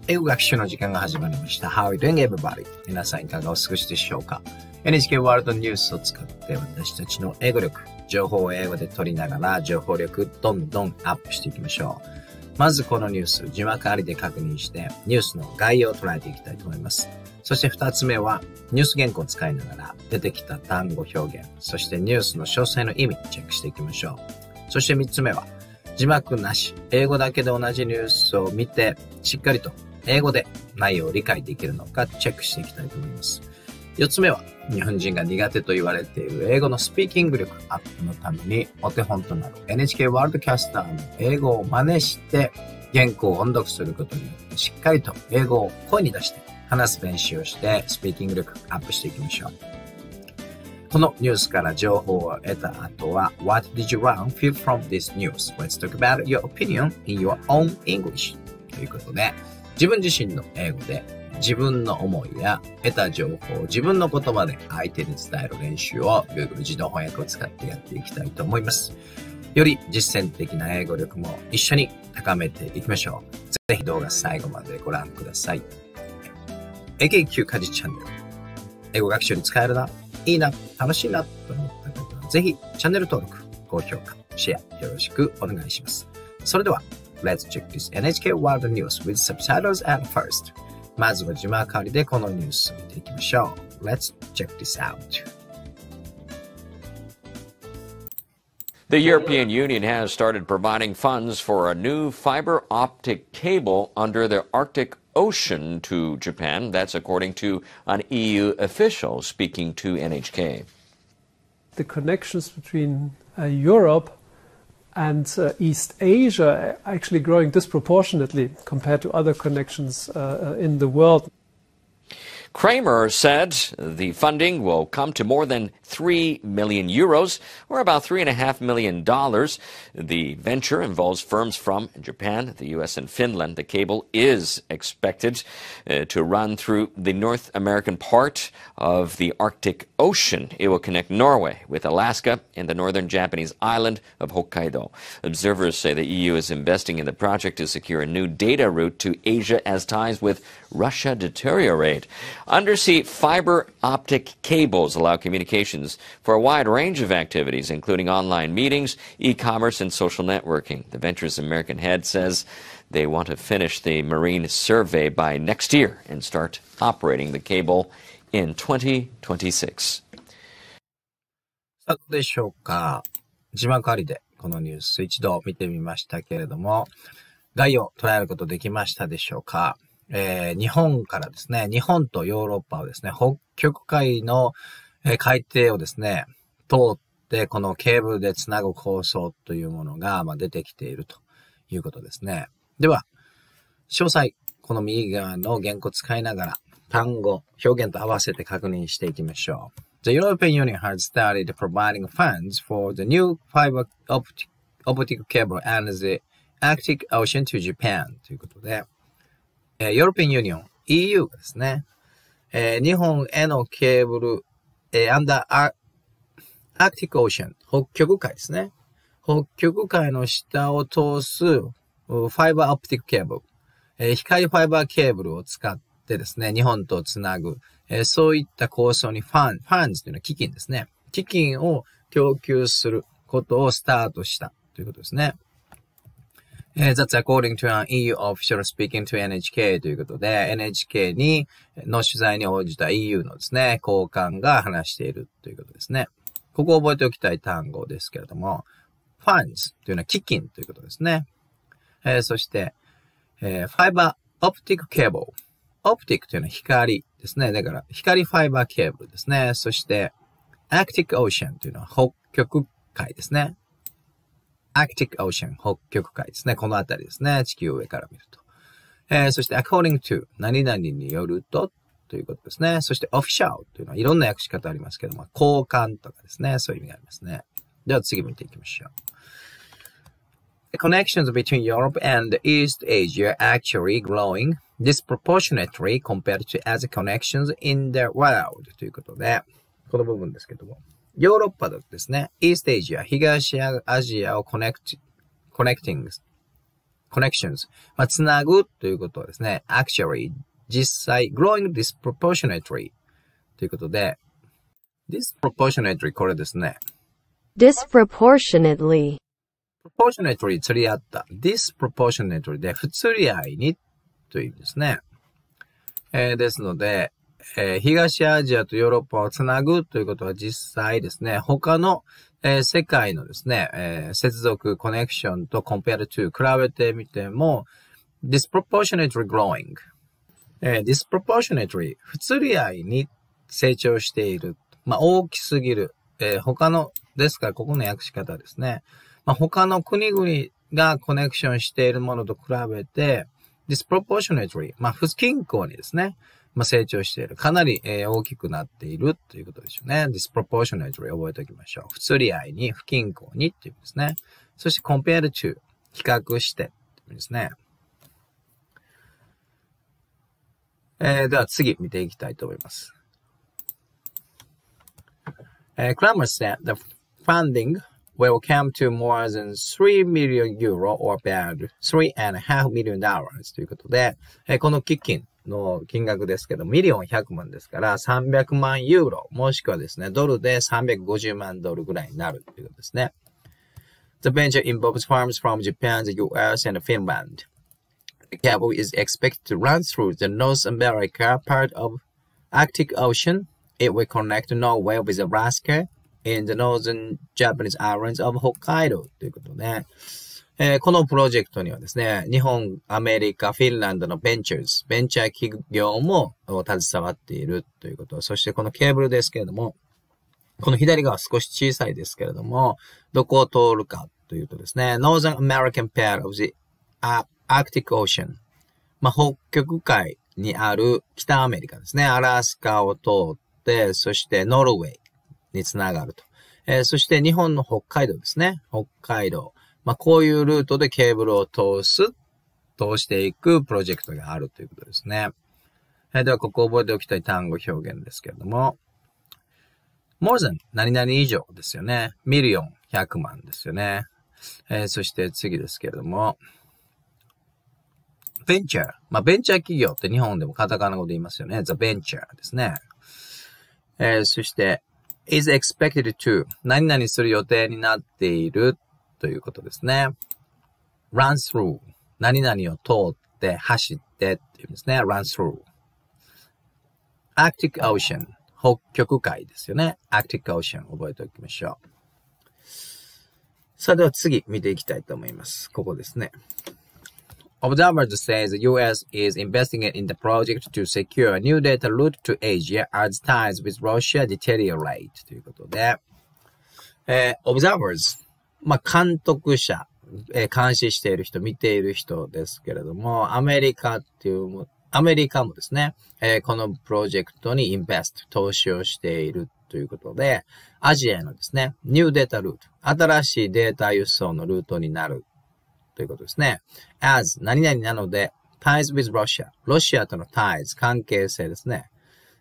英語学習の時間が始まりました。How are you doing, everybody? 皆さんいかがお過ごしでしょうか？ NHK ワールドニュースを使って私たちの英語力、情報を英語で取りながら情報力どんどんアップしていきましょう。まずこのニュース、字幕ありで確認してニュースの概要を捉えていきたいと思います。そして2つ目はニュース原稿を使いながら出てきた単語表現、そしてニュースの詳細の意味チェックしていきましょう。そして3つ目は字幕なし、英語だけで同じニュースを見てしっかりと英語で内容を理解できるのかチェックしていきたいと思います。4つ目は日本人が苦手と言われている英語のスピーキング力アップのためにお手本となる NHK ワールドキャスターの英語を真似して原稿を音読することによってしっかりと英語を声に出して話す練習をしてスピーキング力アップしていきましょう。このニュースから情報を得た後は What did you feel from this news? Let's talk about your opinion in your own English ということで自分自身の英語で自分の思いや得た情報を自分の言葉で相手に伝える練習を Google 自動翻訳を使ってやっていきたいと思います。より実践的な英語力も一緒に高めていきましょう。ぜひ動画最後までご覧ください。AKQ 家事チャンネル。英語学習に使えるな、いいな、楽しいなと思った方はぜひチャンネル登録、高評価、シェアよろしくお願いします。それではLet's check this NHK World News with subtitles at first. まずは字幕ありでこのニュースを見ていきましょう。Let's check this out. The European Union has started providing funds for a new fiber optic cable under the Arctic Ocean to Japan. That's according to an EU official speaking to NHK. The connections between Europe and East Asia are actually growing disproportionately compared to other connections in the world. Kramer said the funding will come to more than 3 million euros, or about $3.5 million. The venture involves firms from Japan, the U.S., and Finland. The cable is expected to run through the North American part of the Arctic Ocean. It will connect Norway with Alaska and the northern Japanese island of Hokkaido. Observers say the EU is investing in the project to secure a new data route to Asia as ties with Russia deteriorate. Undersea fiber optic cables allow communications for a wide range of activities, including online meetings, e-commerce, and social networking. The venture's American head says they want to finish the marine survey by next year and start operating the cable in 2026. どうでしょうか。字幕ありでこのニュース一度見てみましたけれども、概要捉えることできましたでしょうか。日本からですね、日本とヨーロッパをですね、北極海の海底をですね、通ってこのケーブルでつなぐ構想というものが出てきているということですね。では、詳細、この右側の原稿を使いながら単語、表現と合わせて確認していきましょう。The European Union has started providing funds for the new fiber optic cable and the Arctic Ocean to Japan ということで、European Union、EU がですね、日本へのケーブル、under Arctic Ocean、北極海ですね。北極海の下を通す、ファイバーオプティックケーブル、光ファイバーケーブルを使ってですね、日本とつなぐ、そういった構想にファンズというのは基金ですね。基金を供給することをスタートしたということですね。That's according to an EU official speaking to NHK ということで、NHK の取材に応じた EU のですね、高官が話しているということですね。ここを覚えておきたい単語ですけれども、funds というのは基金ということですね。そして、fiber optic cable。optic というのは光ですね。だから光ファイバーケーブルですね。そして、Arctic Ocean というのは北極海ですね。Arctic Ocean、北極海ですね。このあたりですね。地球を上から見ると。そして、according to、何々によると、ということですね。そして、official というのはいろんな訳し方ありますけども、交換とかですね。そういう意味がありますね。では次見ていきましょう。The connections between Europe and East Asia are actually growing disproportionately compared to other connections in the world ということで、この部分ですけども、ヨーロッパとですね、East Asia、東アジアをコネクティング connections。つなぐということはですね、actually、実際、growing disproportionately ということで、disproportionately これですね。disproportionately proportionately 釣り合った。disproportionately で不釣り合いにという意味ですね。ですので、東アジアとヨーロッパをつなぐということは実際ですね、他の、世界のですね、接続、コネクションと compare to 比べてみても、disproportionately growing、disproportionately 不釣り合いに成長している。大きすぎる。他の、ですからここの訳し方ですね。他の国々がコネクションしているものと比べて、disproportionately、不均衡にですね、成長している。かなり、大きくなっているということでしょうね。disproportionately 覚えておきましょう。不釣り合いに、不均衡にっていう意味ですね。そして compare to、比較してっていう意味ですね。では次見ていきたいと思います。Kramer said the funding will come to more than 3 million euro or about $3.5 million ということで、この基金の金額ですけど、ミリオン100万ですから300万ユーロ、もしくはですね、ドルで350万ドルぐらいになるということですね。The venture involves firms from Japan, the US, and Finland. The cable is expected to run through the North America part of Arctic Ocean. It will connect Norway with Alaska in the northern Japanese islands of Hokkaido ということで、このプロジェクトにはですね、日本、アメリカ、フィンランドのベンチャー企業も携わっているということ。そしてこのケーブルですけれども、この左側少し小さいですけれども、どこを通るかというとですね、Northern American part of the Arctic Ocean。北極海にある北アメリカですね。アラスカを通って、そしてノルウェーにつながると。そして日本の北海道ですね。北海道。こういうルートでケーブルを通していくプロジェクトがあるということですね。では、ここ覚えておきたい単語表現ですけれども、more than 何々以上ですよね。ミリオン100万ですよね。そして次ですけれども、ベンチャー。ベンチャー企業って日本でもカタカナ語で言いますよね。The venture ですね。そして、is expected to 何々する予定になっているということですね。run through 何々を通って走ってっていうんですね。run through Arctic Ocean 北極海ですよね。Arctic Ocean 覚えておきましょう。さあでは次見ていきたいと思います。ここですね。Observers say the US is investing in the project to secure a new data route to Asia as ties with Russia deteriorate ということで、observers、監督者、監視している人、見ている人ですけれども、アメリカもですね、このプロジェクトに投資をしているということで、アジアへのですね、ニューデータルート、新しいデータ輸送のルートになるということですね。as 何々なので、ties with Russia。ロシアとの ties、関係性ですね。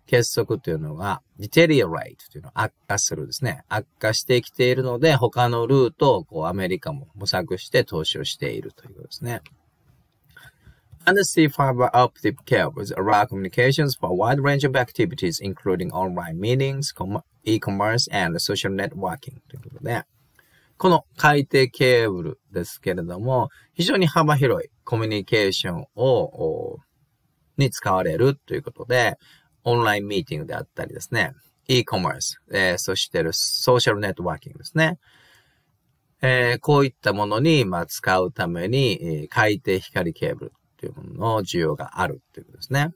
結束というのが、deteriorate というのを悪化するですね。悪化してきているので、他のルートをアメリカも模索して投資をしているということですね。Undersea fiber optic cables allow communications for a wide range of activities, including online meetings, e-commerce, and social networking ということで、この海底ケーブルですけれども、非常に幅広いコミュニケーションに使われるということで、オンラインミーティングであったりですね、e-commerce、そしてソーシャルネットワーキングですね。こういったものに、使うために、海底光ケーブルというものの需要があるということですね。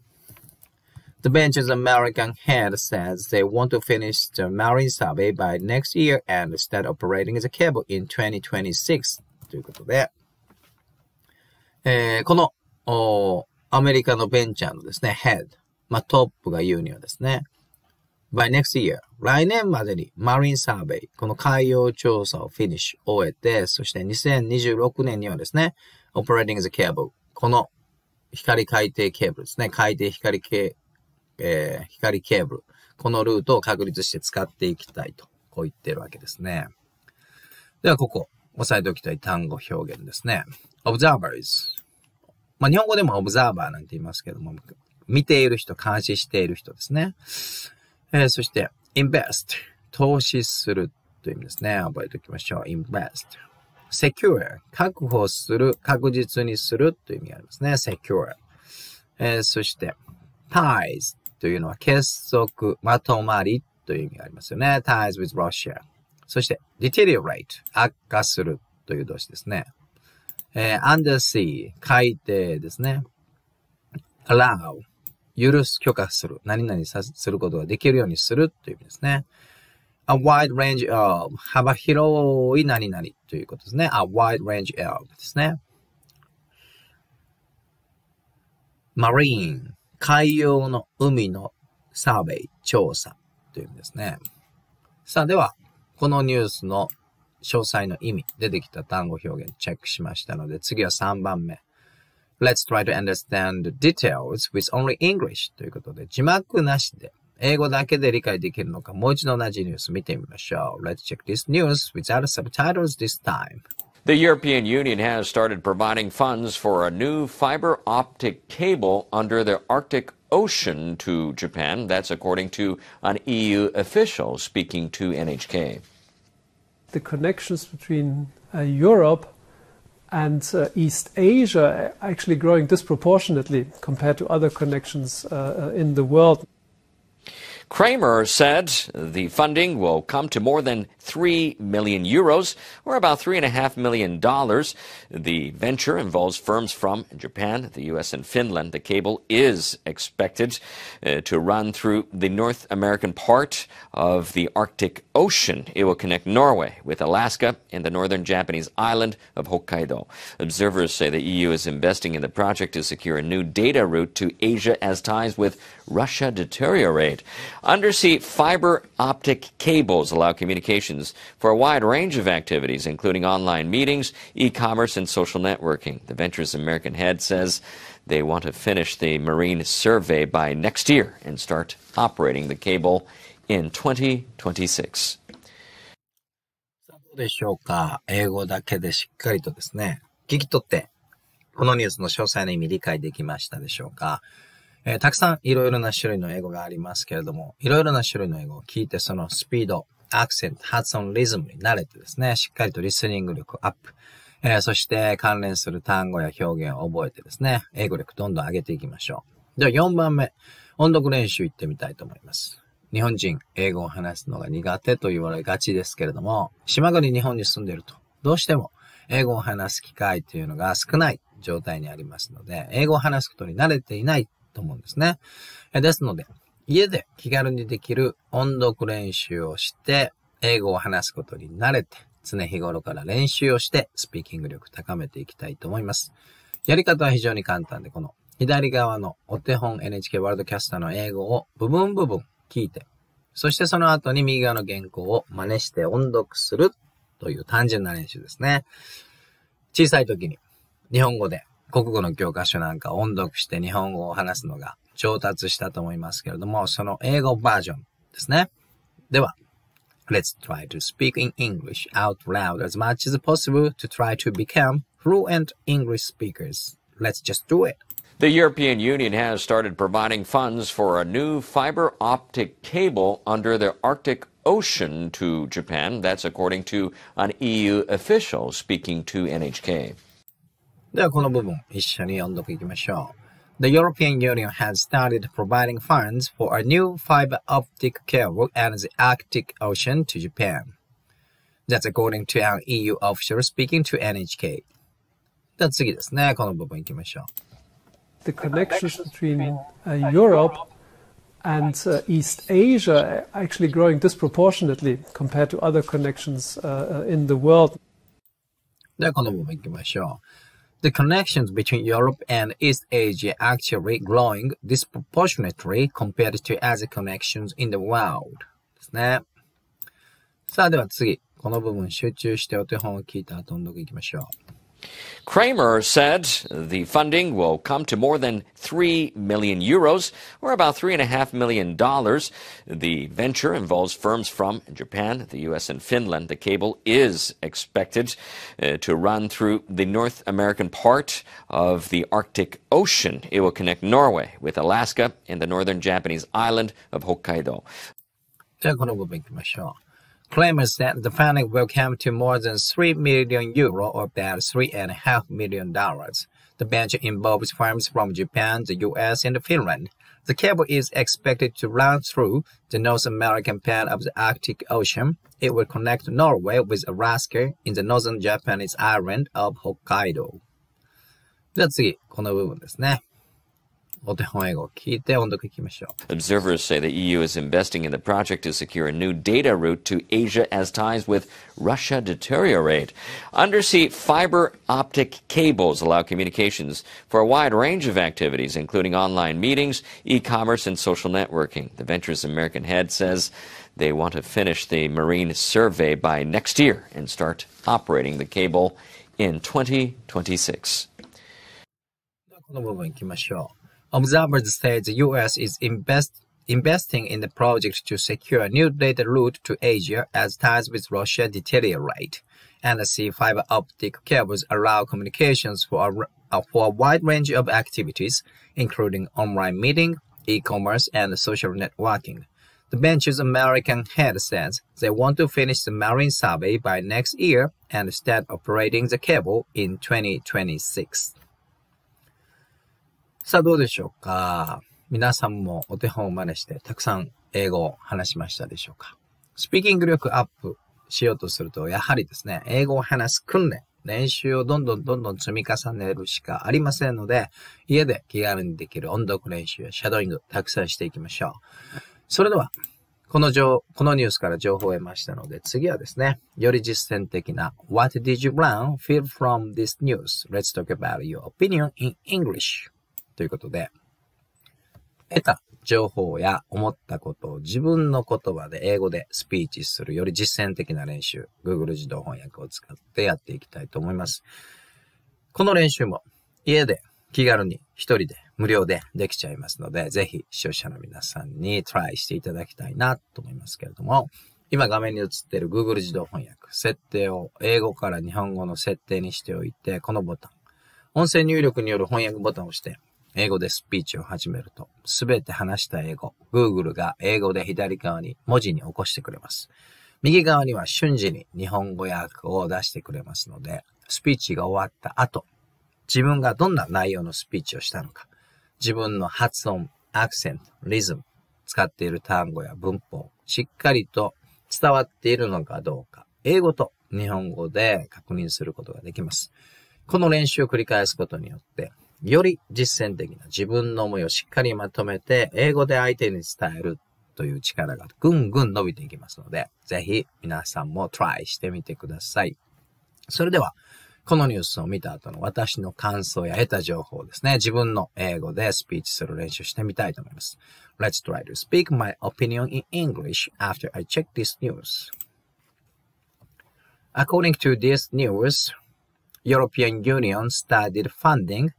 The venture's American head says they want to finish the marine survey by next year and start operating the cable in 2026ということで、このアメリカのベンチャーのですね、head、トップが言うにはですね、by next year、来年までに marine survey、この海洋調査をフィニッシュ、終えて、そして2026年にはですね、operating the cable、この海底ケーブルですね、海底光ケーブル。このルートを確立して使っていきたいと、こう言ってるわけですね。では、ここ、押さえておきたい単語表現ですね。observers。日本語でも observer なんて言いますけども、見ている人、監視している人ですね。そして、invest。投資するという意味ですね。覚えておきましょう。invest。secure。確保する、確実にするという意味がありますね。secure。そして、ties というのは結束、まとまりという意味がありますよね。ties with Russia。そして、deteriorate。悪化するという動詞ですね。undersea。海底ですね。allow。許す、許可する。何々することができるようにするという意味ですね。a wide range of。幅広い何々ということですね。a wide range of ですね。marine。海洋の海のサーベイ、調査という意味ですね。さあ、では、このニュースの詳細の意味、出てきた単語表現チェックしましたので、次は3番目。Let's try to understand the details with only English ということで、字幕なしで、英語だけで理解できるのか、もう一度同じニュース見てみましょう。Let's check this news without subtitles this time. The European Union has started providing funds for a new fiber optic cable under the Arctic Ocean to Japan. That's according to an EU official speaking to NHK. The connections between Europe and East Asia are actually growing disproportionately compared to other connections in the world. Kramer said the funding will come to more than 3 million euros, or about $3.5 million. The venture involves firms from Japan, the US, and Finland. The cable is expected to run through the North American part of the Arctic Ocean. It will connect Norway with Alaska and the northern Japanese island of Hokkaido. Observers say the EU is investing in the project to secure a new data route to Asia as ties with Russia deteriorate. Undersea fiber optic cables allow communications for a wide range of activities, including online meetings, e-commerce, and social networking. The venture's American head says they want to finish the marine survey by next year and start operating the cable in 2026. どうでしょうか。英語だけでしっかりとですね、聞き取って、このニュースの詳細な意味理解できましたでしょうか。たくさんいろいろな種類の英語がありますけれども、いろいろな種類の英語を聞いて、そのスピード、アクセント、発音、リズムに慣れてですね、しっかりとリスニング力アップ、そして関連する単語や表現を覚えてですね、英語力どんどん上げていきましょう。では4番目、音読練習いってみたいと思います。日本人、英語を話すのが苦手と言われがちですけれども、島国日本に住んでいると、どうしても英語を話す機会というのが少ない状態にありますので、英語を話すことに慣れていないと思うんですね。ですので、家で気軽にできる音読練習をして、英語を話すことに慣れて、常日頃から練習をして、スピーキング力高めていきたいと思います。やり方は非常に簡単で、この左側のお手本 NHK ワールドキャスターの英語を部分聞いて、そしてその後に右側の原稿を真似して音読するという単純な練習ですね。小さい時に日本語で国語の教科書なんかを音読して日本語を話すのが上達したと思いますけれども、その英語バージョンですね。では、Let's try to speak in English out loud as much as possible to try to become fluent English speakers. Let's just do it. The European Union has started providing funds for a new fiber optic cable under the Arctic Ocean to Japan. That's according to an EU official speaking to NHK. ではこの部分一緒に読んどくいきましょう。The European Union has started providing funds for a new fiber optic cable under the Arctic Ocean to Japan. That's according to an EU official speaking to NHK. では次ですね。この部分いきましょう。The connections between Europe and East Asia are actually growing disproportionately compared to other connections in the world. ではこの部分いきましょう。The connections between Europe and East Asia are actually growing disproportionately compared to other connections in the world. ですね。さあでは次、この部分集中してお手本を聞いた後音読いきましょう。Kramer said the funding will come to more than 3 million euros, or about $3.5 million. The venture involves firms from Japan, the U.S., and Finland. The cable is expected to run through the North American part of the Arctic Ocean. It will connect Norway with Alaska and the northern Japanese island of Hokkaido. じゃあこの部分行きましょう。Kramer said the funding will come to more than 3 million euro, or about $3.5 million. The venture involves firms from Japan, the U.S., and Finland. The cable is expected to run through the North American part of the Arctic Ocean. It will connect Norway with Alaska in the northern Japanese island of Hokkaido. では次、この部分ですね。お手本英語を聞いて音読いきましょう。Observers say the EU is investing in the project to secure a new data route to Asia as ties with Russia deteriorate. Undersea fiber optic cables allow communications for a wide range of activities, including online meetings, e-commerce, and social networking. The venture's American head says they want to finish the marine survey by next year and start operating the cable in 2026. この部分いきましょう。Observers say the U.S. is investing in the project to secure a new data route to Asia as ties with Russia deteriorate. Undersea fiber optic cables allow communications for a wide range of activities, including online meeting, e-commerce, and social networking. The venture's American head says they want to finish the marine survey by next year and start operating the cable in 2026. さあどうでしょうか。皆さんもお手本を真似してたくさん英語を話しましたでしょうか。スピーキング力アップしようとするとやはりですね、英語を話す訓練、練習をどんどん積み重ねるしかありませんので、家で気軽にできる音読練習やシャドーイングたくさんしていきましょう。それでは、このニュースから情報を得ましたので、次はですね、より実践的な What did you learn? Feel from this news? Let's talk about your opinion in English. ということで、得た情報や思ったことを自分の言葉で英語でスピーチするより実践的な練習、Google 自動翻訳を使ってやっていきたいと思います。この練習も家で気軽に一人で無料でできちゃいますので、ぜひ視聴者の皆さんにトライしていただきたいなと思いますけれども、今画面に映っている Google 自動翻訳、設定を英語から日本語の設定にしておいて、このボタン、音声入力による翻訳ボタンを押して、英語でスピーチを始めると、すべて話した英語、Google が英語で左側に文字に起こしてくれます。右側には瞬時に日本語訳を出してくれますので、スピーチが終わった後、自分がどんな内容のスピーチをしたのか、自分の発音、アクセント、リズム、使っている単語や文法、しっかりと伝わっているのかどうか、英語と日本語で確認することができます。この練習を繰り返すことによって、より実践的な自分の思いをしっかりまとめて、英語で相手に伝えるという力がぐんぐん伸びていきますので、ぜひ皆さんもトライしてみてください。それでは、このニュースを見た後の私の感想や得た情報をですね、自分の英語でスピーチする練習してみたいと思います。Let's try to speak my opinion in English after I check this news. According to this news, European Union started funding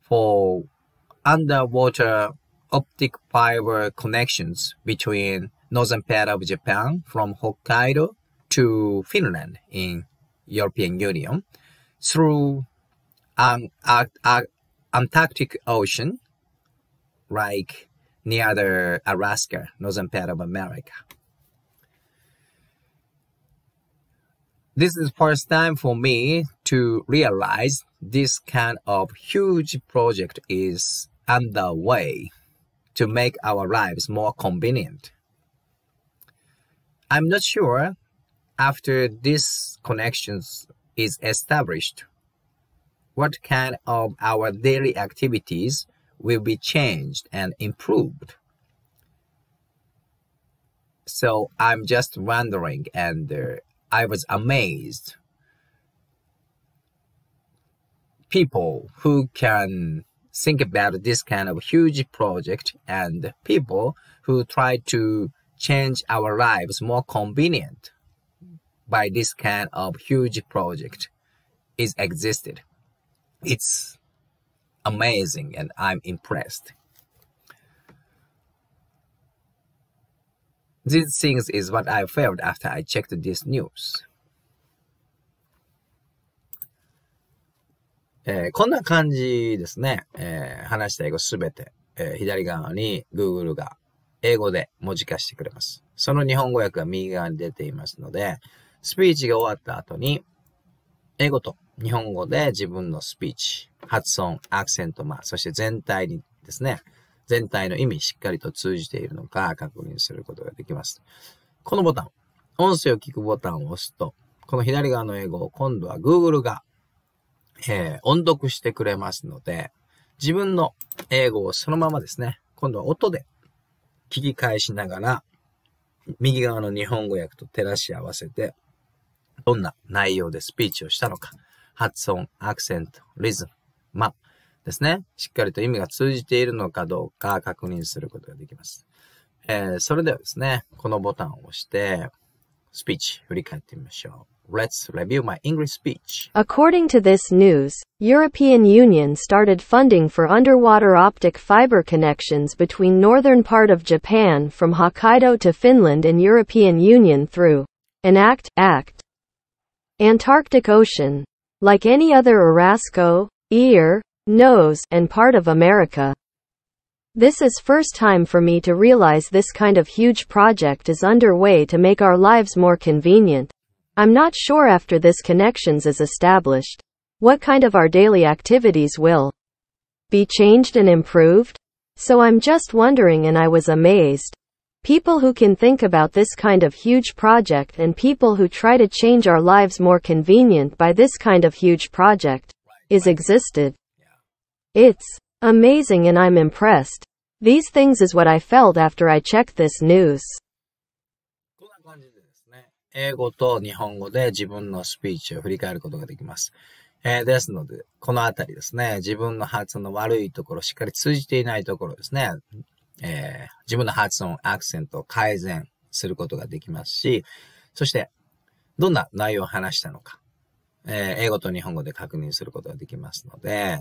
for underwater optic fiber connections between northern part of Japan from Hokkaido to Finland in European Union through Antarctic Ocean, like near the Alaska, northern part of America. This is the first time for me to realize this kind of huge project is underway to make our lives more convenient. I'm not sure after this connections is established, what kind of our daily activities will be changed and improved. So I'm just wondering, and I was amazed. People who can think about this kind of huge project and people who try to change our lives more convenient by this kind of huge project is existed. It's amazing and I'm impressed. These things is what I felt after I checked this news. こんな感じですね。話した英語すべて、左側に Google が英語で文字化してくれます。その日本語訳が右側に出ていますので、スピーチが終わった後に、英語と日本語で自分のスピーチ、発音、アクセント、そして全体にですね、全体の意味しっかりと通じているのか確認することができます。このボタン、音声を聞くボタンを押すと、この左側の英語を今度は Google が、音読してくれますので、自分の英語をそのままですね、今度は音で聞き返しながら、右側の日本語訳と照らし合わせて、どんな内容でスピーチをしたのか、発音、アクセント、リズム、ですね、しっかりと意味が通じているのかどうか確認することができます。それではですね、このボタンを押して、スピーチ振り返ってみましょう。Let's review my English speech. According to this news, European Union started funding for underwater optic fiber connections between northern part of Japan from Hokkaido to Finland and European Union through an act. Antarctic Ocean. Like any other Orasco, ear, nose, and part of America. This is first time for me to realize this kind of huge project is underway to make our lives more convenient. I'm not sure after this connections is established, what kind of our daily activities will be changed and improved? So I'm just wondering, and I was amazed. People who can think about this kind of huge project and people who try to change our lives more convenient by this kind of huge project is existed. It's amazing and I'm impressed. These things is what I felt after I checked this news. こんな感じでですね、英語と日本語で自分のスピーチを振り返ることができます。ですので、このあたりですね、自分の発音の悪いところ、しっかり通じていないところですね、自分の発音、アクセントを改善することができますし、そして、どんな内容を話したのか、英語と日本語で確認することができますので、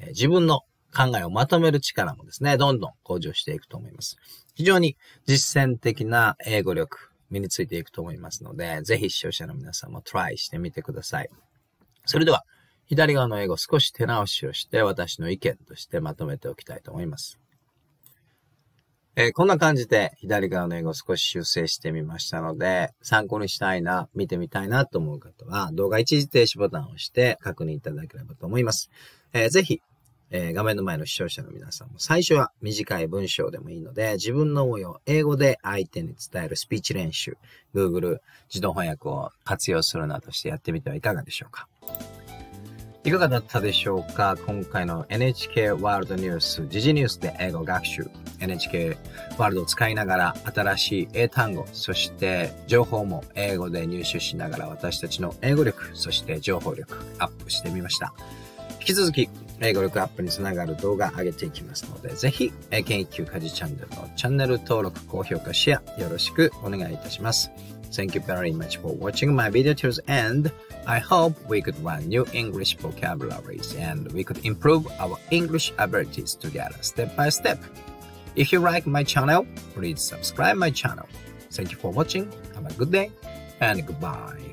自分の考えをまとめる力もですね、どんどん向上していくと思います。非常に実践的な英語力、身についていくと思いますので、ぜひ視聴者の皆さんもトライしてみてください。それでは、左側の英語を少し手直しをして、私の意見としてまとめておきたいと思います。こんな感じで左側の英語を少し修正してみましたので、参考にしたいな、見てみたいなと思う方は、動画一時停止ボタンを押して確認いただければと思います。ぜひ、画面の前の視聴者の皆さんも最初は短い文章でもいいので、自分の思いを英語で相手に伝えるスピーチ練習、Google 自動翻訳を活用するなどしてやってみてはいかがでしょうか。いかがだったでしょうか。今回の NHK ワールドニュース、時事ニュースで英語学習。NHK ワールドを使いながら新しい英単語、そして情報も英語で入手しながら私たちの英語力、そして情報力アップしてみました。引き続き英語力アップにつながる動画上げていきますので、ぜひ、研究家事チャンネルのチャンネル登録、高評価、シェアよろしくお願いいたします。Thank you very much for watching my video till the end. I hope we could learn new English vocabularies and we could improve our English abilities together step by step. If you like my channel, please subscribe my channel. Thank you for watching. Have a good day and goodbye.